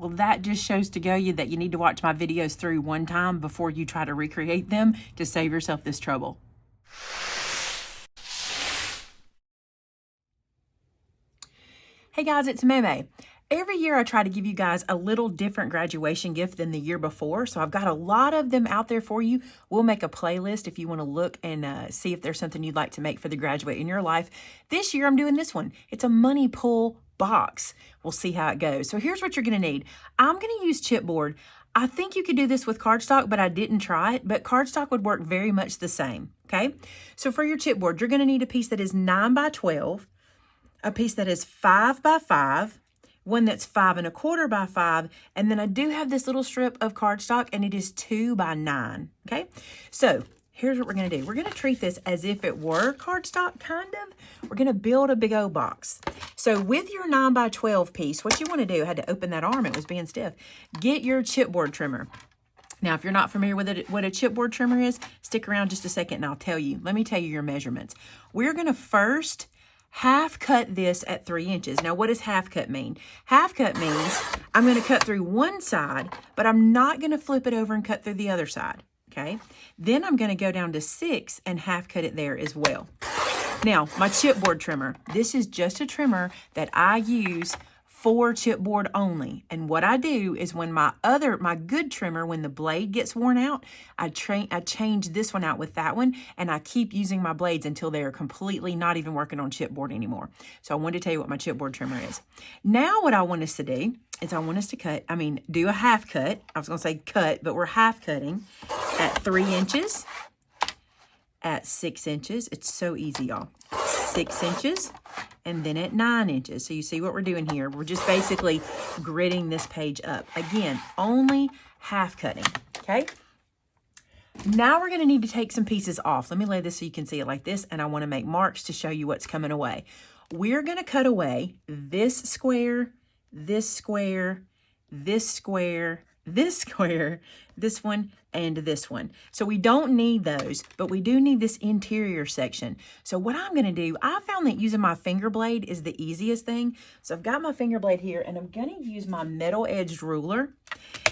Well, that just shows to go you that you need to watch my videos through one time before you try to recreate them to save yourself this trouble. Hey guys, it's Maymay. Every year I try to give you guys a little different graduation gift than the year before. So I've got a lot of them out there for you. We'll make a playlist if you want to look and see if there's something you'd like to make for the graduate in your life. This year I'm doing this one. It's a money pull box. We'll see how it goes. So here's what you're going to need. I'm going to use chipboard. I think you could do this with cardstock, but I didn't try it. But cardstock would work very much the same. Okay. So for your chipboard, you're going to need a piece that is 9 by 12, a piece that is 5 by 5, one that's 5 1/4 by 5, and then I do have this little strip of cardstock, and it is 2 by 9, okay? So here's what we're gonna do. We're gonna treat this as if it were cardstock, kind of. We're gonna build a big old box. So with your 9 by 12 piece, what you wanna do, I had to open that arm, it was being stiff. Get your chipboard trimmer. Now, if you're not familiar with it, what a chipboard trimmer is, stick around just a second and I'll tell you. Let me tell you your measurements. We're gonna first half cut this at 3 inches. Now, what does half cut mean? Half cut means I'm going to cut through one side, but I'm not going to flip it over and cut through the other side, okay? Then I'm going to go down to 6 and half cut it there as well. Now, my chipboard trimmer. This is just a trimmer that I use for chipboard only. And what I do is when my good trimmer, when the blade gets worn out, I change this one out with that one, and I keep using my blades until they are completely not even working on chipboard anymore. So I wanted to tell you what my chipboard trimmer is. Now what I want us to do is I want us to do a half cut. I was gonna say cut, but we're half cutting at 3 inches, at 6 inches. It's so easy, y'all. 6 inches, and then at 9 inches. So you see what we're doing here. We're just basically gridding this page up. Again, only half cutting, okay? Now we're gonna need to take some pieces off. Let me lay this so you can see it like this, and I wanna make marks to show you what's coming away. We're gonna cut away this square, this square, this square, this square, this one, and this one. So we don't need those, but we do need this interior section. So what I'm gonna do, I found that using my finger blade is the easiest thing. So I've got my finger blade here, and I'm gonna use my metal-edged ruler.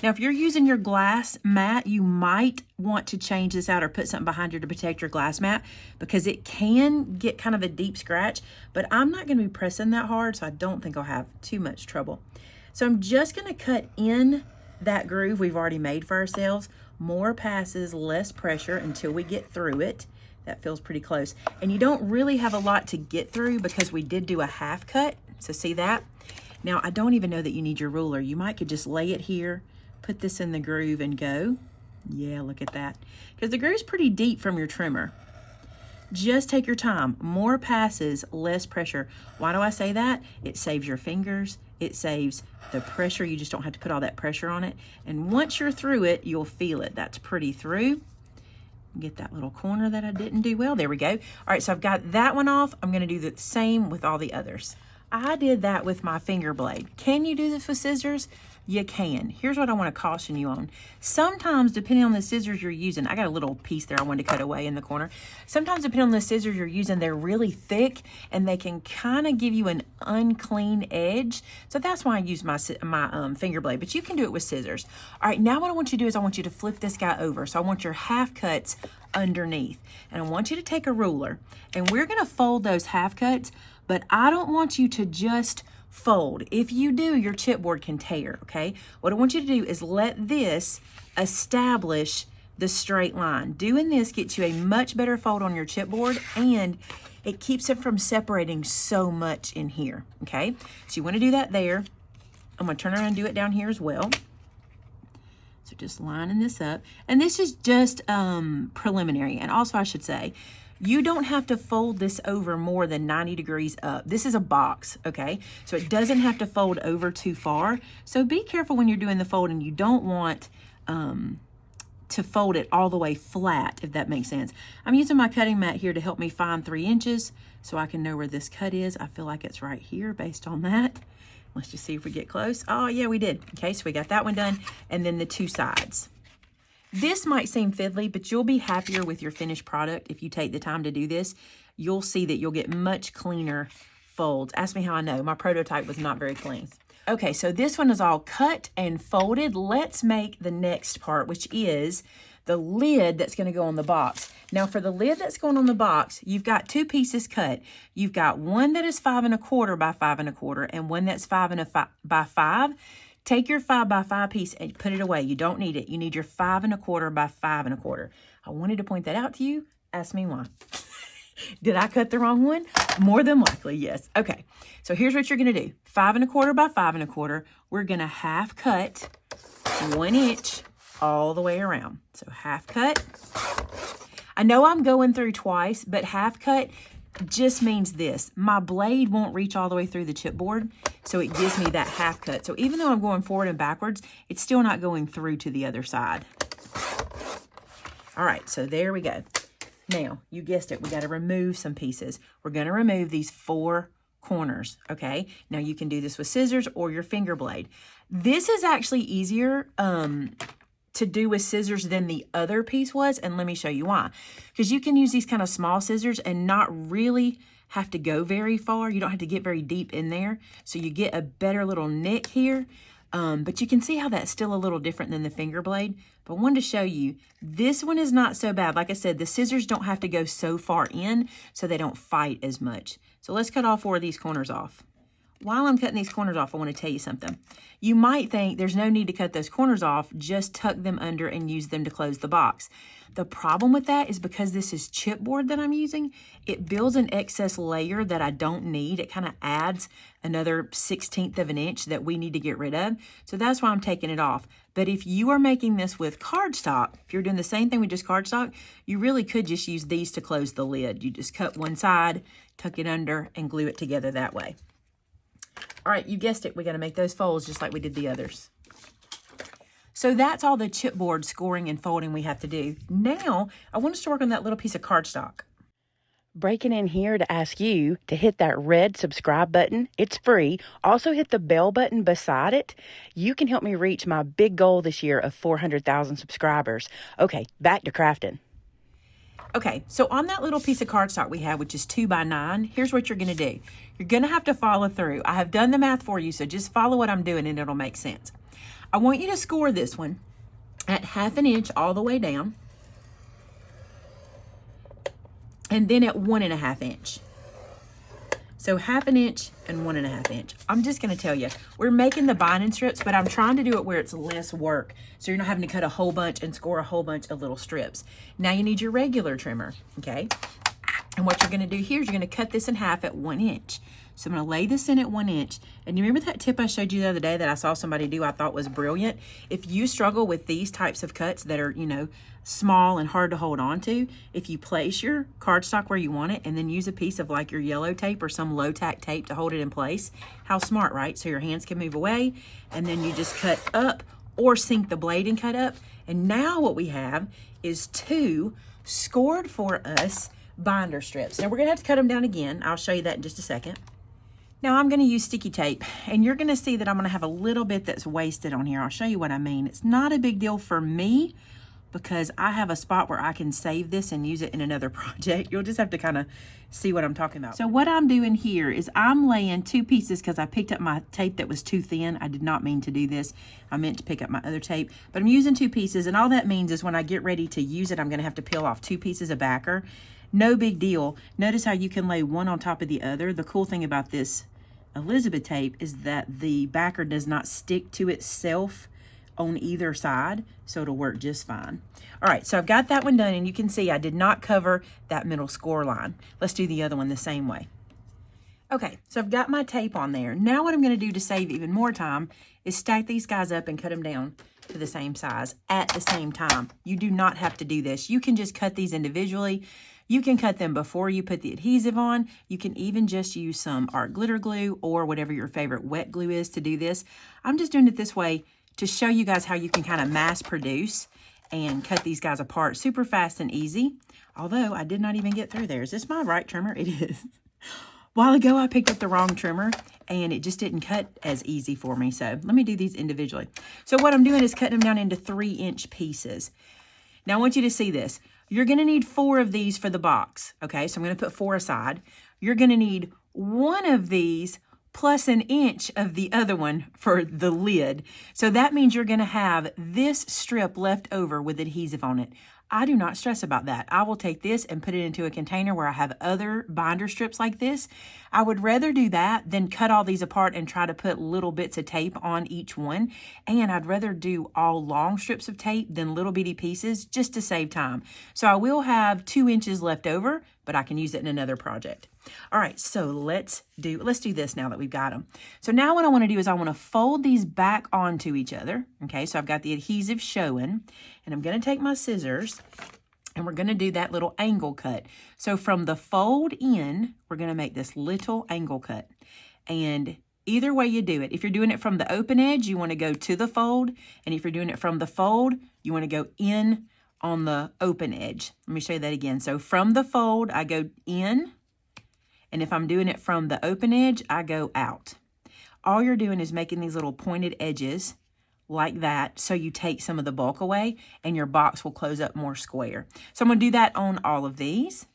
Now, if you're using your glass mat, you might want to change this out or put something behind you to protect your glass mat, because it can get kind of a deep scratch, but I'm not gonna be pressing that hard, so I don't think I'll have too much trouble. So I'm just gonna cut in that groove we've already made for ourselves. More passes, less pressure until we get through it. That feels pretty close. And you don't really have a lot to get through because we did do a half cut. So see that? Now, I don't even know that you need your ruler. You might could just lay it here, put this in the groove and go. Yeah, look at that. Because the groove's pretty deep from your trimmer. Just take your time. More passes, less pressure. Why do I say that? It saves your fingers. It saves the pressure. You just don't have to put all that pressure on it. And once you're through it, you'll feel it. That's pretty through. Get that little corner that I didn't do well. There we go. All right, so I've got that one off. I'm going to do the same with all the others. I did that with my finger blade. Can you do this with scissors? You can. Here's what I want to caution you on. Sometimes, depending on the scissors you're using, I got a little piece there I wanted to cut away in the corner. Sometimes, depending on the scissors you're using, they're really thick and they can kind of give you an unclean edge. So that's why I use my finger blade, but you can do it with scissors. All right, now what I want you to do is I want you to flip this guy over. So I want your half cuts underneath. And I want you to take a ruler, and we're going to fold those half cuts, but I don't want you to just fold. If you do, your chipboard can tear, okay? What I want you to do is let this establish the straight line. Doing this gets you a much better fold on your chipboard, and it keeps it from separating so much in here, okay? So you want to do that there. I'm going to turn around and do it down here as well. So just lining this up. And this is just preliminary. And also I should say, you don't have to fold this over more than 90 degrees up. This is a box, okay? So it doesn't have to fold over too far. So be careful when you're doing the folding. You don't want to fold it all the way flat, if that makes sense. I'm using my cutting mat here to help me find 3 inches so I can know where this cut is. I feel like it's right here based on that. Let's just see if we get close. Oh, yeah, we did. Okay, so we got that one done, and then the two sides. This might seem fiddly, but you'll be happier with your finished product if you take the time to do this. You'll see that you'll get much cleaner folds. Ask me how I know. My prototype was not very clean. Okay, so this one is all cut and folded. Let's make the next part, which is the lid that's going to go on the box. Now for the lid that's going on the box, you've got two pieces cut. You've got one that is 5 1/4 by 5 1/4 and one that's 5 by 5. Take your 5 by 5 piece and put it away. You don't need it. You need your 5 1/4 by 5 1/4. I wanted to point that out to you. Ask me why. Did I cut the wrong one? More than likely, yes. Okay, so here's what you're going to do. 5 1/4 by 5 1/4. We're going to half cut 1 inch all the way around. So half cut. I know I'm going through twice, but half cut just means this. My blade won't reach all the way through the chipboard, so it gives me that half cut. So even though I'm going forward and backwards, it's still not going through to the other side. All right, so there we go. Now, you guessed it, we got to remove some pieces. We're going to remove these 4 corners, okay? Now, you can do this with scissors or your finger blade. This is actually easier to do with scissors than the other piece was, and let me show you why. Because you can use these kind of small scissors and not really have to go very far. You don't have to get very deep in there, so you get a better little nick here. But you can see how that's still a little different than the finger blade. But I wanted to show you, this one is not so bad. Like I said, the scissors don't have to go so far in, so they don't fight as much. So let's cut all 4 of these corners off. While I'm cutting these corners off, I want to tell you something. You might think there's no need to cut those corners off, just tuck them under and use them to close the box. The problem with that is because this is chipboard that I'm using, it builds an excess layer that I don't need. It kind of adds another 1/16 of an inch that we need to get rid of. So that's why I'm taking it off. But if you are making this with cardstock, if you're doing the same thing with just cardstock, you really could just use these to close the lid. You just cut one side, tuck it under, and glue it together that way. All right, you guessed it. We got to make those folds just like we did the others. So that's all the chipboard scoring and folding we have to do. Now, I want us to work on that little piece of cardstock. Breaking in here to ask you to hit that red subscribe button. It's free. Also hit the bell button beside it. You can help me reach my big goal this year of 400,000 subscribers. Okay, back to crafting. Okay, so on that little piece of cardstock we have, which is 2 by 9, here's what you're going to do. You're going to have to follow through. I have done the math for you, so just follow what I'm doing and it'll make sense. I want you to score this one at 1/2 inch all the way down, and then at 1.5 inch. So 1/2 inch and 1.5 inch. I'm just going to tell you, we're making the binding strips, but I'm trying to do it where it's less work, so you're not having to cut a whole bunch and score a whole bunch of little strips. Now you need your regular trimmer, okay? And what you're going to do here is you're going to cut this in half at 1 inch. So I'm going to lay this in at 1 inch. And you remember that tip I showed you the other day that I saw somebody do I thought was brilliant? If you struggle with these types of cuts that are, you know, small and hard to hold on to, if you place your cardstock where you want it and then use a piece of like your yellow tape or some low tack tape to hold it in place, how smart, right? So your hands can move away and then you just cut up or sink the blade and cut up. And now what we have is 2 scored for us binder strips. Now we're gonna have to cut them down again. I'll show you that in just a second. Now I'm going to use sticky tape, and you're going to see that I'm going to have a little bit that's wasted on here. I'll show you what I mean. It's not a big deal for me because I have a spot where I can save this and use it in another project. You'll just have to kind of see what I'm talking about. So what I'm doing here is I'm laying 2 pieces because I picked up my tape that was too thin. I did not mean to do this. I meant to pick up my other tape, but I'm using 2 pieces, and all that means is when I get ready to use it, I'm going to have to peel off 2 pieces of backer. No big deal. Notice how you can lay one on top of the other. The cool thing about this Elizabeth tape is that the backer does not stick to itself on either side, so it'll work just fine. All right, so I've got that one done, and you can see I did not cover that middle score line. Let's do the other one the same way. Okay, so I've got my tape on there. Now what I'm going to do to save even more time is stack these guys up and cut them down to the same size at the same time. You do not have to do this. You can just cut these individually. You can cut them before you put the adhesive on. You can even just use some art glitter glue or whatever your favorite wet glue is to do this. I'm just doing it this way to show you guys how you can kind of mass produce and cut these guys apart super fast and easy. Although I did not even get through there. Is this my right trimmer? It is. A while ago I picked up the wrong trimmer and it just didn't cut as easy for me. So let me do these individually. So what I'm doing is cutting them down into 3-inch pieces. Now I want you to see this. You're going to need 4 of these for the box, okay? So I'm going to put 4 aside. You're going to need 1 of these plus 1 inch of the other one for the lid. So that means you're going to have this strip left over with adhesive on it. I do not stress about that. I will take this and put it into a container where I have other binder strips like this. I would rather do that than cut all these apart and try to put little bits of tape on each one. And I'd rather do all long strips of tape than little bitty pieces just to save time. So I will have 2 inches left over, but I can use it in another project. All right, so let's do this now that we've got them. So now what I want to do is I want to fold these back onto each other. Okay, so I've got the adhesive showing, and I'm going to take my scissors and we're going to do that little angle cut. So from the fold in, we're going to make this little angle cut. And either way you do it, if you're doing it from the open edge, you want to go to the fold. And if you're doing it from the fold, you want to go in on the open edge. Let me show you that again. So from the fold, I go in. And if I'm doing it from the open edge, I go out. All you're doing is making these little pointed edges like that, so you take some of the bulk away and your box will close up more square. So I'm going to do that on all of these.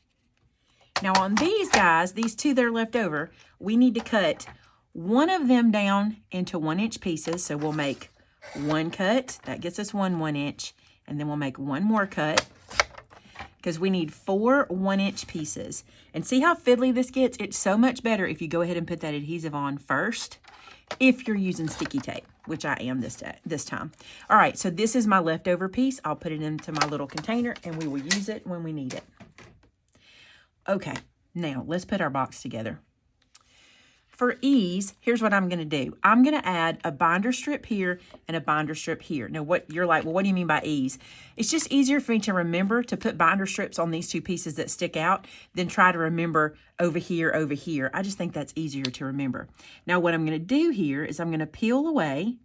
Now on these guys, these two that are left over, we need to cut one of them down into 1 inch pieces. So we'll make one cut, that gets us 1 inch, and then we'll make one more cut because we need 4 1 inch pieces. And see how fiddly this gets? It's so much better if you go ahead and put that adhesive on first, if you're using sticky tape, which I am this time. All right, so this is my leftover piece. I'll put it into my little container and we will use it when we need it. Okay, now let's put our box together. For ease, here's what I'm gonna do. I'm gonna add a binder strip here and a binder strip here. Now what you're like, well, what do you mean by ease? It's just easier for me to remember to put binder strips on these two pieces that stick out than try to remember over here, over here. I just think that's easier to remember. Now what I'm gonna do here is I'm gonna peel away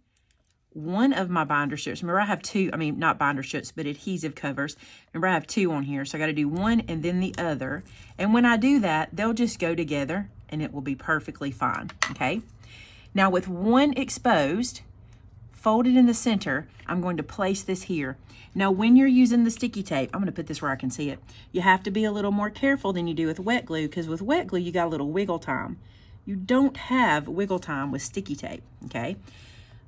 one of my binder strips. Remember I have two, I mean, not binder strips, but adhesive covers. Remember I have 2 on here, so I gotta do one and then the other. And when I do that, they'll just go together and it will be perfectly fine, okay? Now with one exposed, folded in the center, I'm going to place this here. Now when you're using the sticky tape, I'm gonna put this where I can see it. You have to be a little more careful than you do with wet glue, because with wet glue, you got a little wiggle time. You don't have wiggle time with sticky tape, okay?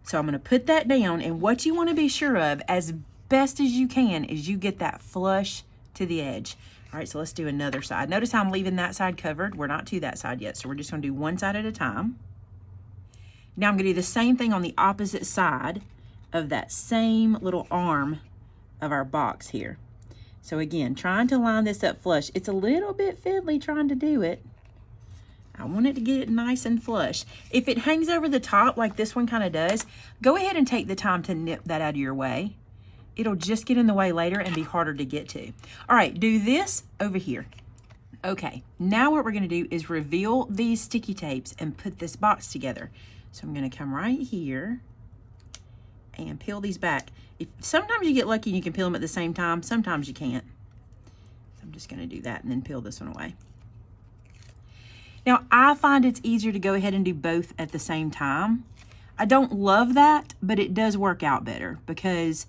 So I'm gonna put that down, and what you wanna be sure of, as best as you can, is you get that flush to the edge. All right, so let's do another side. Notice how I'm leaving that side covered. We're not to that side yet, so we're just gonna do one side at a time. Now I'm gonna do the same thing on the opposite side of that same little arm of our box here. So again, trying to line this up flush. It's a little bit fiddly trying to do it. I want it to get it nice and flush. If it hangs over the top like this one kind of does, go ahead and take the time to nip that out of your way. It'll just get in the way later and be harder to get to. All right, do this over here. Okay, now what we're gonna do is reveal these sticky tapes and put this box together. So I'm gonna come right here and peel these back. Sometimes you get lucky and you can peel them at the same time, sometimes you can't. So I'm just gonna do that and then peel this one away. Now, I find it's easier to go ahead and do both at the same time. I don't love that, but it does work out better because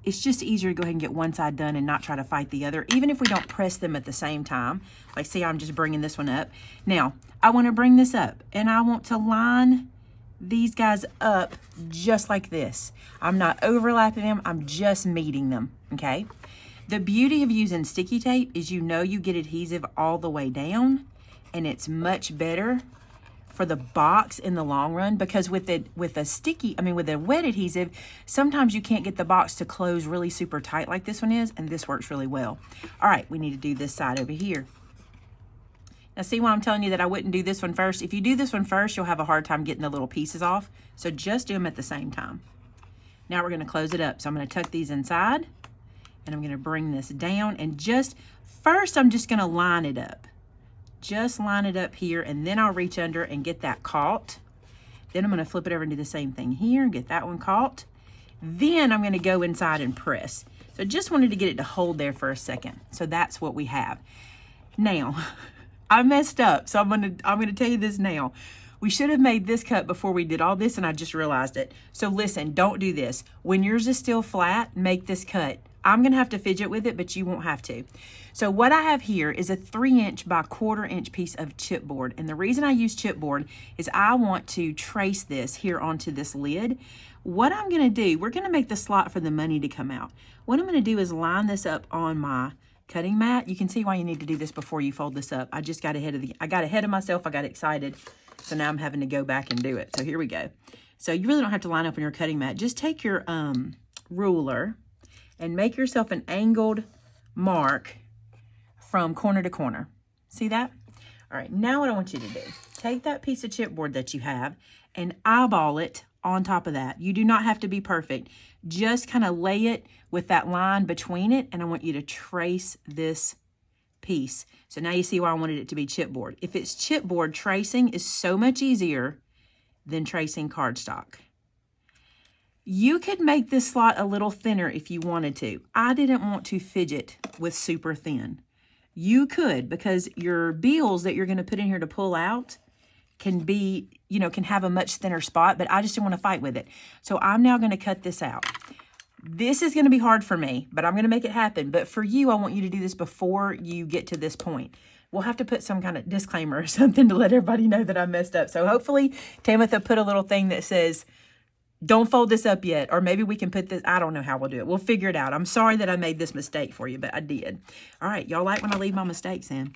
it's just easier to go ahead and get one side done and not try to fight the other, even if we don't press them at the same time. Like, see, I'm just bringing this one up. Now, I want to bring this up, and I want to line these guys up just like this. I'm not overlapping them, I'm just meeting them, okay? The beauty of using sticky tape is you get adhesive all the way down, and it's much better for the box in the long run, because with a wet adhesive, sometimes you can't get the box to close really super tight like this one is, and this works really well. All right, we need to do this side over here. Now see why I'm telling you that I wouldn't do this one first? If you do this one first, you'll have a hard time getting the little pieces off, so just do them at the same time. Now we're gonna close it up. So I'm gonna tuck these inside, and I'm gonna bring this down, and first I'm just gonna line it up. Just line it up here, and then I'll reach under and get that caught. Then I'm gonna flip it over and do the same thing here, get that one caught. Then I'm gonna go inside and press. So just wanted to get it to hold there for a second. So that's what we have. Now, I messed up, so I'm gonna tell you this now. We should have made this cut before we did all this, and I just realized it. So listen, don't do this. When yours is still flat, make this cut I'm going to have to fidget with it, but you won't have to. So what I have here is a 3" by 1/4 inch piece of chipboard. And the reason I use chipboard is I want to trace this here onto this lid. What I'm going to do, we're going to make the slot for the money to come out. What I'm going to do is line this up on my cutting mat. You can see why you need to do this before you fold this up. I just got ahead of myself. I got excited. So now I'm having to go back and do it. So here we go. So you really don't have to line up on your cutting mat. Just take your ruler and make yourself an angled mark from corner to corner. See that? All right, now what I want you to do, take that piece of chipboard that you have and eyeball it on top of that. You do not have to be perfect. Just kind of lay it with that line between it, and I want you to trace this piece. So now you see why I wanted it to be chipboard. If it's chipboard, tracing is so much easier than tracing cardstock. You could make this slot a little thinner if you wanted to. I didn't want to fidget with super thin. You could, because your beels that you're going to put in here to pull out can be, you know, can have a much thinner spot, but I just didn't want to fight with it. So I'm now going to cut this out. This is going to be hard for me, but I'm going to make it happen. But for you, I want you to do this before you get to this point. We'll have to put some kind of disclaimer or something to let everybody know that I messed up. So hopefully Tamitha put a little thing that says, don't fold this up yet. Or maybe we can put this, I don't know how we'll do it. We'll figure it out. I'm sorry that I made this mistake for you, but I did. All right, y'all like when I leave my mistakes in.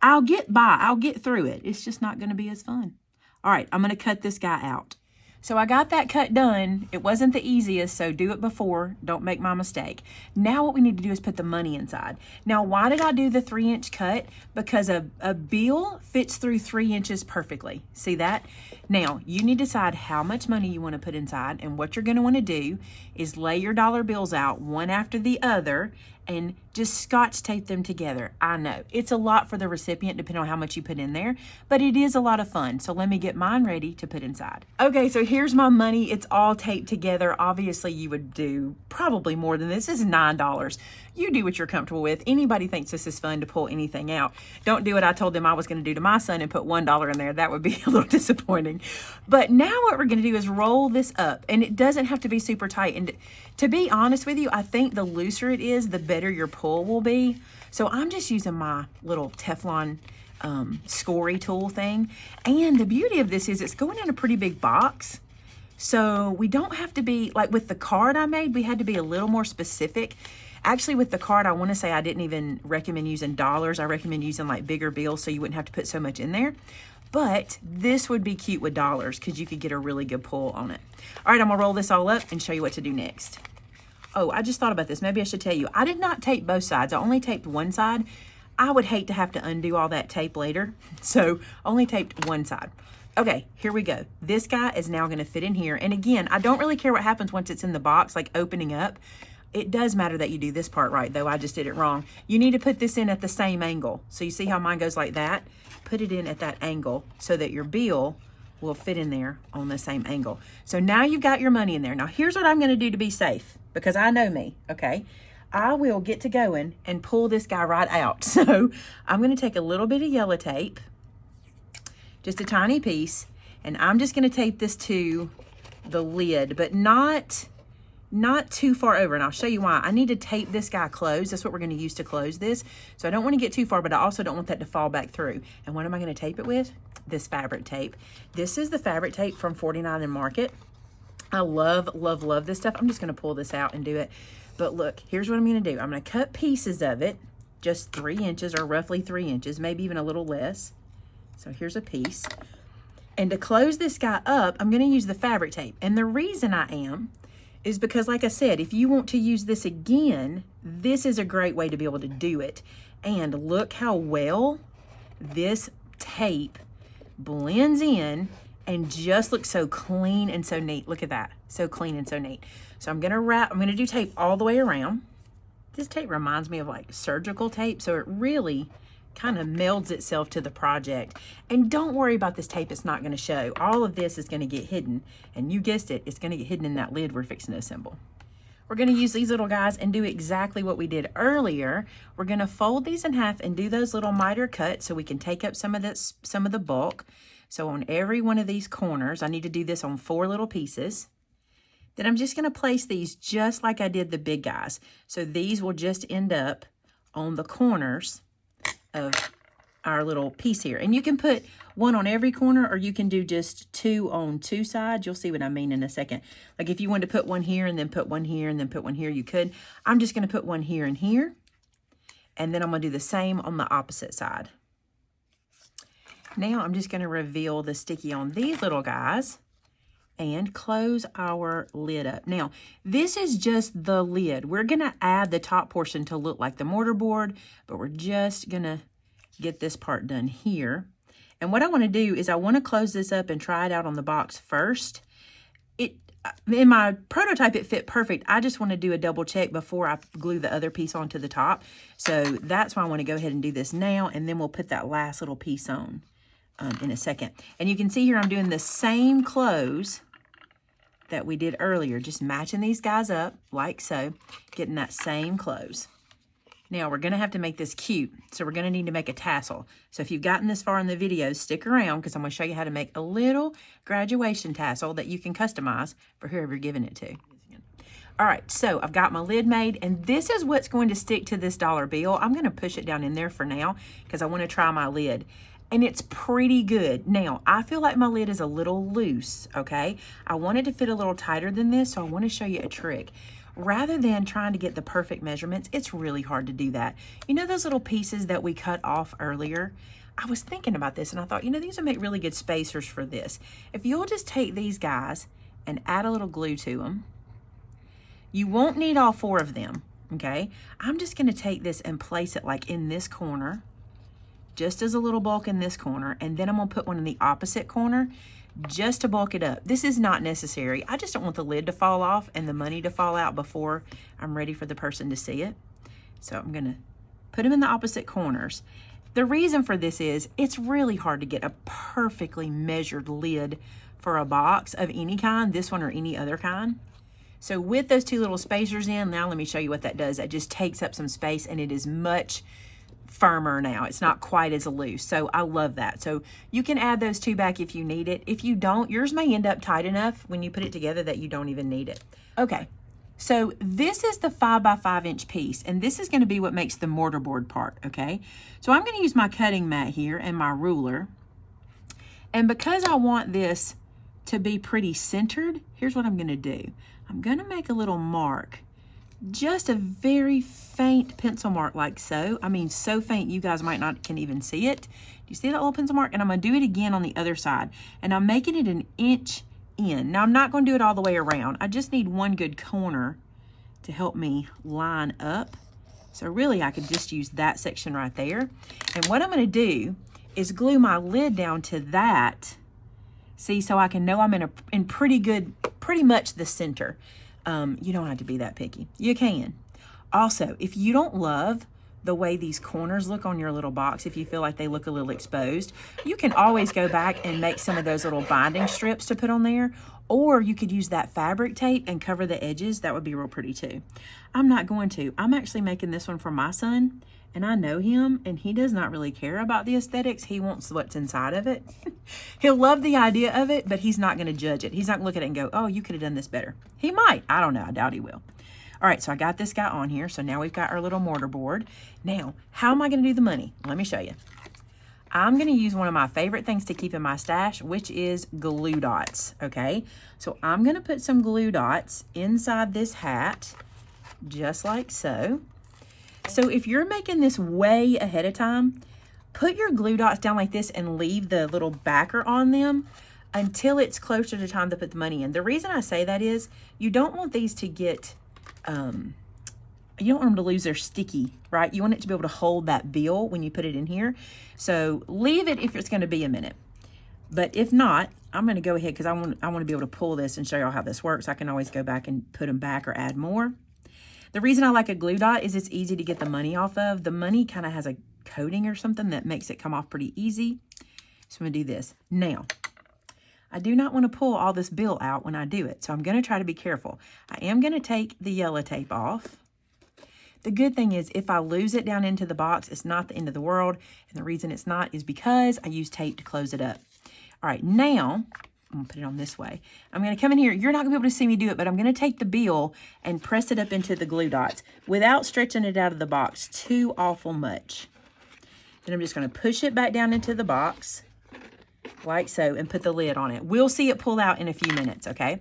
I'll get by. I'll get through it. It's just not going to be as fun. All right, I'm going to cut this guy out. So I got that cut done. It wasn't the easiest, so do it before. Don't make my mistake. Now what we need to do is put the money inside. Now, why did I do the 3" cut? Because a bill fits through 3 inches perfectly. See that? Now, you need to decide how much money you want to put inside, and what you're going to want to do is lay your dollar bills out one after the other and just Scotch tape them together. I know it's a lot for the recipient depending on how much you put in there, but it is a lot of fun. So let me get mine ready to put inside. Okay, so here's my money. It's all taped together. Obviously you would do probably more than this. This is $9. You do what you're comfortable with. Anybody thinks this is fun to pull anything out. Don't do what I told them I was going to do to my son and put $1 in there. That would be a little disappointing. But now what we're going to do is roll this up, and it doesn't have to be super tight. And to be honest with you, I think the looser it is, the better your pull will be. So I'm just using my little Teflon scory tool thing. And the beauty of this is it's going in a pretty big box. So we don't have to be, like with the card I made, we had to be a little more specific. Actually, with the card, I want to say I didn't even recommend using dollars. I recommend using like bigger bills so you wouldn't have to put so much in there. But this would be cute with dollars because you could get a really good pull on it. All right, I'm going to roll this all up and show you what to do next. Oh, I just thought about this. Maybe I should tell you. I did not tape both sides. I only taped one side. I would hate to have to undo all that tape later. So only taped one side. Okay, here we go. This guy is now going to fit in here. And again, I don't really care what happens once it's in the box, like opening up. It does matter that you do this part right, though. I just did it wrong. You need to put this in at the same angle. So you see how mine goes like that? Put it in at that angle so that your bill will fit in there on the same angle. So now you've got your money in there. Now here's what I'm going to do to be safe, because I know me, okay? I will get to going and pull this guy right out. So I'm going to take a little bit of yellow tape, just a tiny piece, and I'm just going to tape this to the lid, but not too far over. And I'll show you why. I need to tape this guy closed. That's what we're going to use to close this. So I don't want to get too far, but I also don't want that to fall back through. And what am I going to tape it with? This fabric tape. This is the fabric tape from 49 and Market. I love, love, love this stuff. I'm just going to pull this out and do it. But look, here's what I'm going to do. I'm going to cut pieces of it, just 3 inches or roughly 3 inches, maybe even a little less. So here's a piece. And to close this guy up, I'm going to use the fabric tape. And the reason I am is because, like I said, if you want to use this again, this is a great way to be able to do it. And look how well this tape blends in and just looks so clean and so neat. Look at that, so clean and so neat. So I'm gonna do tape all the way around. This tape reminds me of like surgical tape, so it really kind of melds itself to the project. And don't worry about this tape, it's not going to show. All of this is going to get hidden, and you guessed it, it's going to get hidden in that lid we're fixing to assemble. We're going to use these little guys and do exactly what we did earlier. We're going to fold these in half and do those little miter cuts so we can take up some of the bulk. So on every one of these corners, I need to do this on 4 little pieces. Then I'm just going to place these just like I did the big guys. So these will just end up on the corners of our little piece here. And you can put one on every corner, or you can do just two on two sides. You'll see what I mean in a second. Like if you wanted to put one here and then put one here and then put one here, you could. I'm just going to put one here and here. And then I'm going to do the same on the opposite side. Now I'm just going to reveal the sticky on these little guys and close our lid up. Now, this is just the lid. We're going to add the top portion to look like the mortar board, but we're just going to get this part done here. And what I want to do is I want to close this up and try it out on the box first. In my prototype, it fit perfect. I just want to do a double check before I glue the other piece onto the top. So that's why I want to go ahead and do this now, and then we'll put that last little piece on in a second. And you can see here I'm doing the same close that we did earlier, just matching these guys up like so, getting that same close. Now we're going to have to make this cute, so we're going to need to make a tassel. So if you've gotten this far in the video, stick around because I'm going to show you how to make a little graduation tassel that you can customize for whoever you're giving it to. All right, so I've got my lid made, and this is what's going to stick to this dollar bill. I'm going to push it down in there for now because I want to try my lid. And it's pretty good. Now, I feel like my lid is a little loose, okay? I want it to fit a little tighter than this, so I want to show you a trick. Rather than trying to get the perfect measurements, it's really hard to do that. You know those little pieces that we cut off earlier? I was thinking about this, and I thought, you know, these would make really good spacers for this. If you'll just take these guys and add a little glue to them, you won't need all four of them, okay? I'm just going to take this and place it like in this corner, just as a little bulk in this corner, and then I'm going to put one in the opposite corner just to bulk it up. This is not necessary. I just don't want the lid to fall off and the money to fall out before I'm ready for the person to see it. So I'm going to put them in the opposite corners. The reason for this is it's really hard to get a perfectly measured lid for a box of any kind, this one or any other kind. So with those two little spacers in, now let me show you what that does. That just takes up some space, and it is much firmer now. It's not quite as loose. So I love that. So you can add those two back if you need it. If you don't, yours may end up tight enough when you put it together that you don't even need it. Okay. So this is the 5 by 5 inch piece, and this is going to be what makes the mortar board part. Okay. So I'm going to use my cutting mat here and my ruler. And because I want this to be pretty centered, here's what I'm going to do. I'm going to make a little mark, just a very faint pencil mark like so. I mean, so faint you guys might not can even see it. Do you see that little pencil mark? And I'm going to do it again on the other side. And I'm making it an inch in. Now, I'm not going to do it all the way around. I just need one good corner to help me line up. So really, I could just use that section right there. And what I'm going to do is glue my lid down to that. See, so I can know I'm in pretty much the center. You don't have to be that picky. You can. Also, if you don't love the way these corners look on your little box, if you feel like they look a little exposed, you can always go back and make some of those little binding strips to put on there, or you could use that fabric tape and cover the edges. That would be real pretty too. I'm not going to. I'm actually making this one for my son, and I know him, and he does not really care about the aesthetics. He wants what's inside of it. He'll love the idea of it, but he's not going to judge it. He's not going to look at it and go, oh, you could have done this better. He might. I don't know. I doubt he will. All right, so I got this guy on here. So now we've got our little mortar board. Now, how am I going to do the money? Let me show you. I'm going to use one of my favorite things to keep in my stash, which is glue dots, okay? So I'm going to put some glue dots inside this hat, just like so. So if you're making this way ahead of time, put your glue dots down like this and leave the little backer on them until it's closer to time to put the money in. The reason I say that is you don't want these to get, you don't want them to lose their sticky, right? You want it to be able to hold that bill when you put it in here. So leave it if it's going to be a minute. But if not, I'm going to go ahead because I want to be able to pull this and show y'all how this works. I can always go back and put them back or add more. The reason I like a glue dot is it's easy to get the money off of. The money kind of has a coating or something that makes it come off pretty easy. So I'm going to do this. Now, I do not want to pull all this bill out when I do it, so I'm going to try to be careful. I am going to take the yellow tape off. The good thing is if I lose it down into the box, it's not the end of the world. And the reason it's not is because I use tape to close it up. All right, now I'm gonna put it on this way. I'm gonna come in here. You're not gonna be able to see me do it, but I'm gonna take the bill and press it up into the glue dots without stretching it out of the box too awful much. Then I'm just gonna push it back down into the box like so and put the lid on it. We'll see it pull out in a few minutes, okay?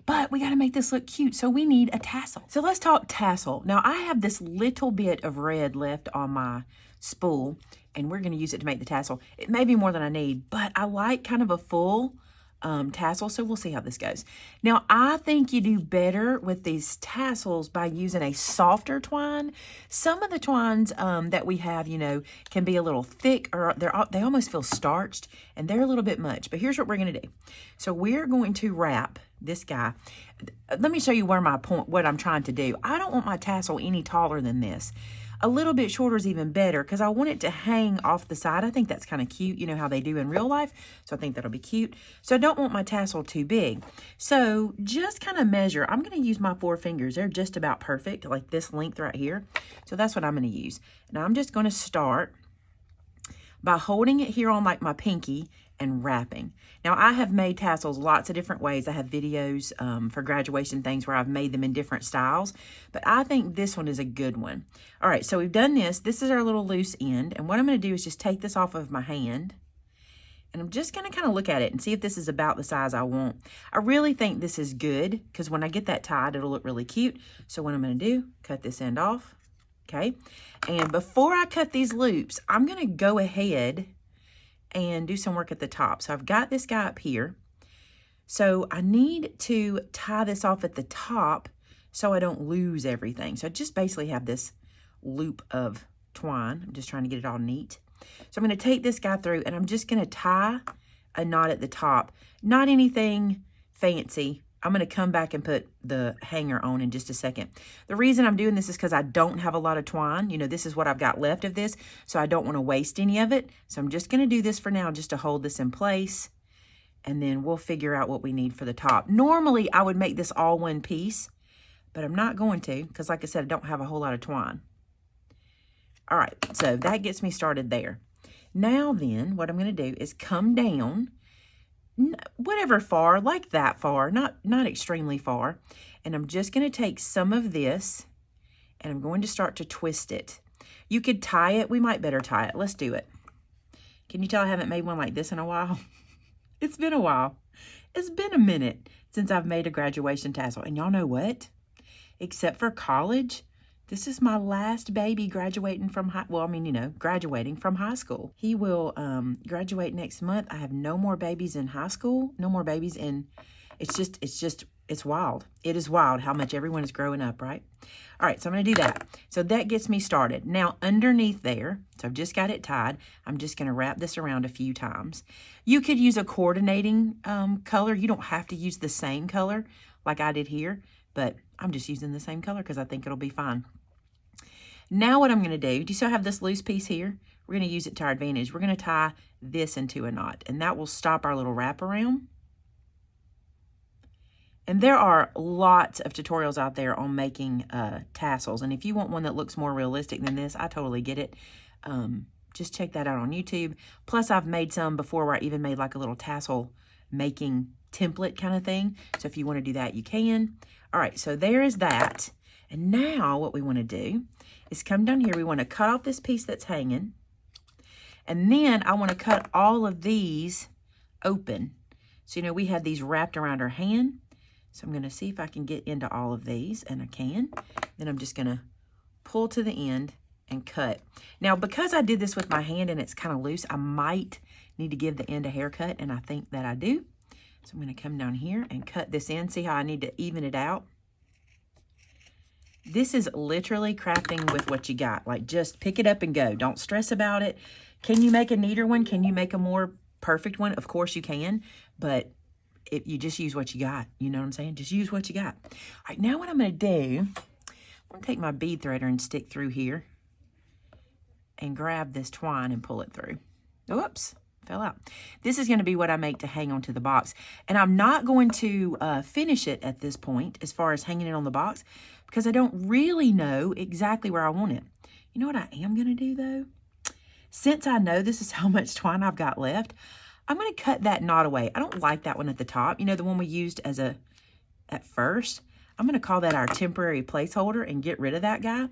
But we gotta make this look cute, so we need a tassel. So let's talk tassel. Now I have this little bit of red left on my spool, and we're gonna use it to make the tassel. It may be more than I need, but I like kind of a full tassel, so we'll see how this goes. Now, I think you do better with these tassels by using a softer twine. Some of the twines that we have, you know, can be a little thick, or they almost feel starched, and they're a little bit much. But here's what we're going to do. So we're going to wrap this guy. Let me show you where what I'm trying to do. I don't want my tassel any taller than this. A little bit shorter is even better because I want it to hang off the side. I think that's kind of cute, you know how they do in real life. So I think that'll be cute. So I don't want my tassel too big. So just kind of measure. I'm going to use my 4 fingers. They're just about perfect, like this length right here. So that's what I'm going to use. Now I'm just going to start by holding it here on like my pinky and wrapping. Now I have made tassels lots of different ways. I have videos for graduation things where I've made them in different styles, but I think this one is a good one. All right, so we've done this. This is our little loose end, and what I'm going to do is just take this off of my hand, and I'm just going to kind of look at it and see if this is about the size I want. I really think this is good because when I get that tied, it'll look really cute. So what I'm going to do, cut this end off, okay? And before I cut these loops, I'm going to go ahead and do some work at the top. So I've got this guy up here. So I need to tie this off at the top so I don't lose everything. So I just basically have this loop of twine. I'm just trying to get it all neat. So I'm going to take this guy through and I'm just going to tie a knot at the top. Not anything fancy. I'm going to come back and put the hanger on in just a second. The reason I'm doing this is because I don't have a lot of twine. You know, this is what I've got left of this, so I don't want to waste any of it. So I'm just going to do this for now just to hold this in place, and then we'll figure out what we need for the top. Normally, I would make this all one piece, but I'm not going to because, like I said, I don't have a whole lot of twine. All right, so that gets me started there. Now then, what I'm going to do is come down whatever far, like that far, not extremely far. And I'm just going to take some of this and I'm going to start to twist it. You could tie it. We might better tie it. Let's do it. Can you tell I haven't made one like this in a while? It's been a while. It's been a minute since I've made a graduation tassel. And y'all know what? Except for college, this is my last baby graduating from graduating from high school. He will graduate next month. I have no more babies in high school, no more babies in, it's wild. It is wild how much everyone is growing up, right? All right, so I'm gonna do that. So that gets me started. Now underneath there, so I've just got it tied, I'm just gonna wrap this around a few times. You could use a coordinating color. You don't have to use the same color like I did here, but I'm just using the same color because I think it'll be fine. Now what I'm going to do you still have this loose piece here? We're going to use it to our advantage. We're going to tie this into a knot, and that will stop our little wraparound. And there are lots of tutorials out there on making tassels, and if you want one that looks more realistic than this, I totally get it. Just check that out on YouTube. Plus, I've made some before where I even made like a little tassel making template kind of thing. So if you want to do that, you can. All right, so there is that. And now what we want to do is come down here. We want to cut off this piece that's hanging. And then I want to cut all of these open. So, you know, we had these wrapped around our hand. So I'm going to see if I can get into all of these, and I can. Then I'm just going to pull to the end and cut. Now, because I did this with my hand and it's kind of loose, I might need to give the end a haircut, and I think that I do. So I'm going to come down here and cut this in. See how I need to even it out? This is literally crafting with what you got. Like, just pick it up and go. Don't stress about it. Can you make a neater one? Can you make a more perfect one? Of course you can, but if you just use what you got. You know what I'm saying? Just use what you got. All right, now what I'm going to do, I'm going to take my bead threader and stick through here and grab this twine and pull it through. Oops, fell out. This is going to be what I make to hang onto the box. And I'm not going to finish it at this point as far as hanging it on the box because I don't really know exactly where I want it. You know what I am going to do though? Since I know this is how much twine I've got left, I'm going to cut that knot away. I don't like that one at the top. You know, the one we used at first. I'm going to call that our temporary placeholder and get rid of that guy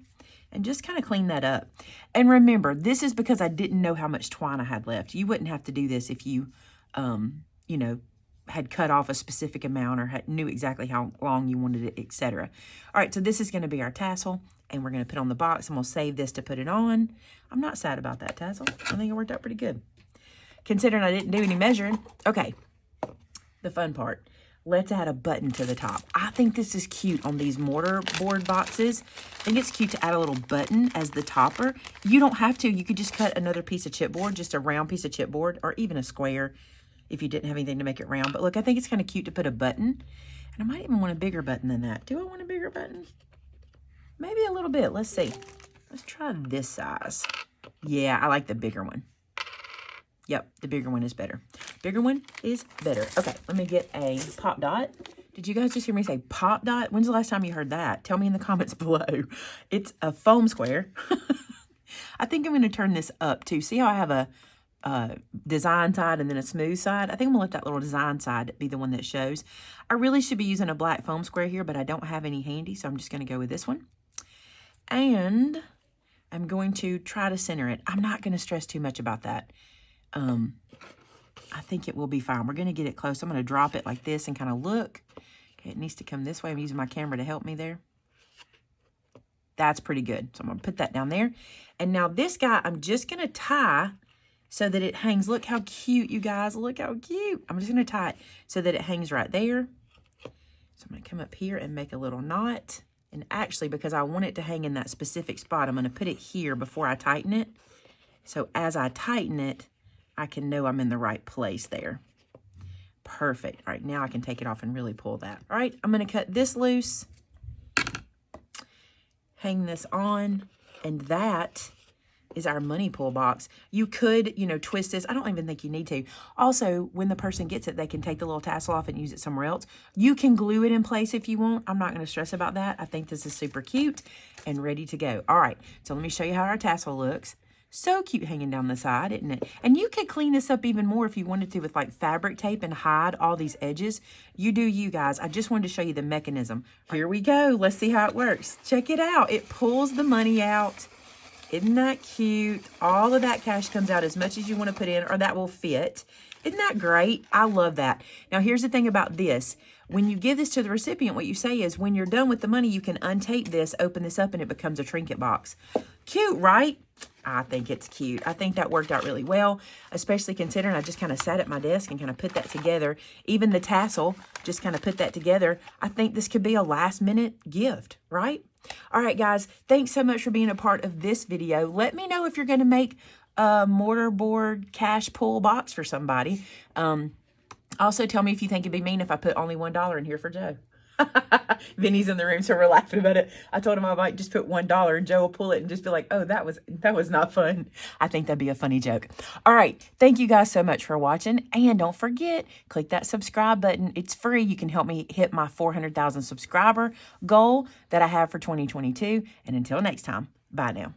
and just kind of clean that up. And remember, this is because I didn't know how much twine I had left. You wouldn't have to do this if you, you know, had cut off a specific amount or knew exactly how long you wanted it, etc. All right, so this is going to be our tassel, and we're going to put on the box, and we'll save this to put it on. I'm not sad about that tassel. I think it worked out pretty good, considering I didn't do any measuring. Okay, the fun part. Let's add a button to the top. I think this is cute on these mortar board boxes. I think it's cute to add a little button as the topper. You don't have to. You could just cut another piece of chipboard, just a round piece of chipboard, or even a square if you didn't have anything to make it round. But look, I think it's kind of cute to put a button. And I might even want a bigger button than that. Do I want a bigger button? Maybe a little bit. Let's see. Let's try this size. Yeah, I like the bigger one. Yep, the bigger one is better. Bigger one is better. Okay, let me get a pop dot. Did you guys just hear me say pop dot? When's the last time you heard that? Tell me in the comments below. It's a foam square. I think I'm going to turn this up too. See how I have a design side and then a smooth side? I think I'm going to let that little design side be the one that shows. I really should be using a black foam square here, but I don't have any handy, so I'm just going to go with this one. And I'm going to try to center it. I'm not going to stress too much about that. I think it will be fine. We're going to get it close. I'm going to drop it like this and kind of look. Okay, it needs to come this way. I'm using my camera to help me there. That's pretty good. So I'm going to put that down there. And now this guy, I'm just going to tie so that it hangs. Look how cute, you guys. Look how cute. I'm just going to tie it so that it hangs right there. So I'm going to come up here and make a little knot. And actually, because I want it to hang in that specific spot, I'm going to put it here before I tighten it. So as I tighten it, I can know I'm in the right place there. Perfect. All right, now I can take it off and really pull that. All right, I'm going to cut this loose, hang this on, and that is our money pull box. You could, you know, twist this. I don't even think you need to. Also, when the person gets it, they can take the little tassel off and use it somewhere else. You can glue it in place if you want. I'm not going to stress about that. I think this is super cute and ready to go. All right, so let me show you how our tassel looks. So cute hanging down the side, isn't it? And you could clean this up even more if you wanted to with like fabric tape and hide all these edges. You do you guys. I just wanted to show you the mechanism. Here we go. Let's see how it works. Check it out. It pulls the money out. Isn't that cute? All of that cash comes out as much as you want to put in, or that will fit. Isn't that great? I love that. Now, here's the thing about this. When you give this to the recipient, what you say is, when you're done with the money, you can untape this, open this up, and it becomes a trinket box. Cute, right? I think it's cute. I think that worked out really well, especially considering I just kind of sat at my desk and kind of put that together. Even the tassel, just kind of put that together. I think this could be a last-minute gift, right? All right, guys, thanks so much for being a part of this video. Let me know if you're going to make a mortar board cash pull box for somebody. Also, tell me if you think it'd be mean if I put only $1 in here for Joe. Vinny's in the room, so we're laughing about it. I told him I might just put $1 and Joe will pull it and just be like, oh, that was not fun. I think that'd be a funny joke. All right. Thank you guys so much for watching. And don't forget, click that subscribe button. It's free. You can help me hit my 400,000 subscriber goal that I have for 2022. And until next time, bye now.